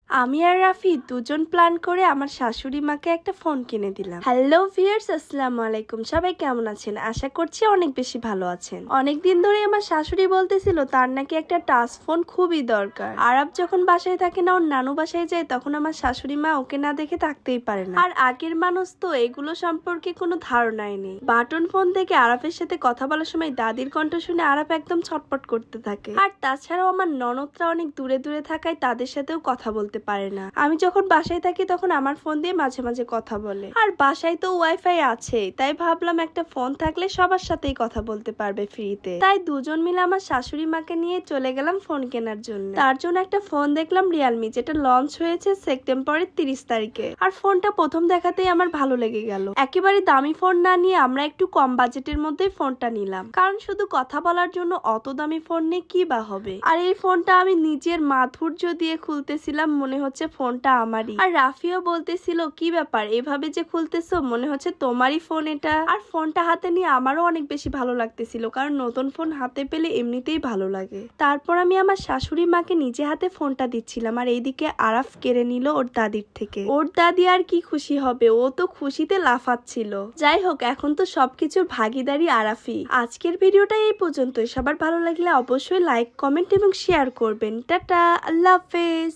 আমি আর রাফি দুজন প্ল্যান করে আমার শাশুড়ি মাকে একটা ফোন কিনে দিলাম। হ্যালো ভিউয়ার্স, আসসালামু আলাইকুম। সবাই কেমন আছেন? আশা করছি অনেক বেশি ভালো আছেন। অনেকদিন ধরে আমার শাশুড়ি বলতেছিল তার নাকি একটা টাচ ফোন খুবই দরকার। আরব যখন বাসায় থাকে না, ওর নানু বাসায় যায়, তখন আমার শাশুড়ি মা ওকে না দেখে থাকতেই পারে না। আর আগের মানুষ তো এগুলো সম্পর্কে কোনো ধারণাই নেই। বাটন ফোন থেকে আরাফের সাথে কথা বলার সময় দাদির কণ্ঠ শুনে আরাফ একদম ছটপট করতে থাকে। আর তাছাড়াও আমার ননদরা অনেক দূরে দূরে থাকায় তাদের সাথেও কথা বলতে পারে না। আমি যখন বাসায় থাকি তখন আমার ফোন দিয়ে মাঝে মাঝে কথা বলে। আর বাসায় তো ওয়াইফাই আছে, তাই ভাবলাম একটা ফোন থাকলে সবার সাথেই কথা বলতে পারবে ফ্রিতে। তাই দুজন মিলে আমার শাশুড়ি মাকে নিয়ে চলে গেলাম ফোন কেনার জন্য। তার জন্য একটা ফোন দেখলাম রিয়েলমি, যেটা লঞ্চ হয়েছে সেপ্টেম্বরের 30 তারিখে। আর ফোনটা প্রথম দেখাতেই আমার ভালো লেগে গেল। একেবারে দামি ফোন না নিয়ে আমরা একটু কম বাজেটের মধ্যেই ফোনটা নিলাম, কারণ শুধু কথা বলার জন্য অত দামি ফোন নিয়ে কি বা হবে। আর এই ফোনটা আমি নিজের মাধুর্য দিয়ে খুলতেছিলাম, মনে হচ্ছে ফোনটা আমারই। আর রাফিও বলতেছিল কি ব্যাপার, এভাবে যে খুলতেছো মনে হচ্ছে তোমারই ফোন এটা। আর ফোনটা হাতে নিয়ে আমারও অনেক বেশি ভালো লাগতেছিল, কারণ নতুন ফোন হাতে পেলে এমনিতেই ভালো লাগে। তারপর আমি আমার শাশুড়ি মাকে নিজে হাতে ফোনটা দিচ্ছিলাম, আর এইদিকে আরাফ কেড়ে নিল ওর দাদির থেকে। ওর দাদি আর কি খুশি হবে, ও তো খুশিতে লাফাচ্ছিল। যাই হোক, এখন তো সবকিছুর ভাগিদারি আরাফি। আজকের ভিডিওটা এই পর্যন্তই। সবার ভালো লাগলে অবশ্যই লাইক, কমেন্ট এবং শেয়ার করবেন। টাটা, আল্লাহ হাফেজ।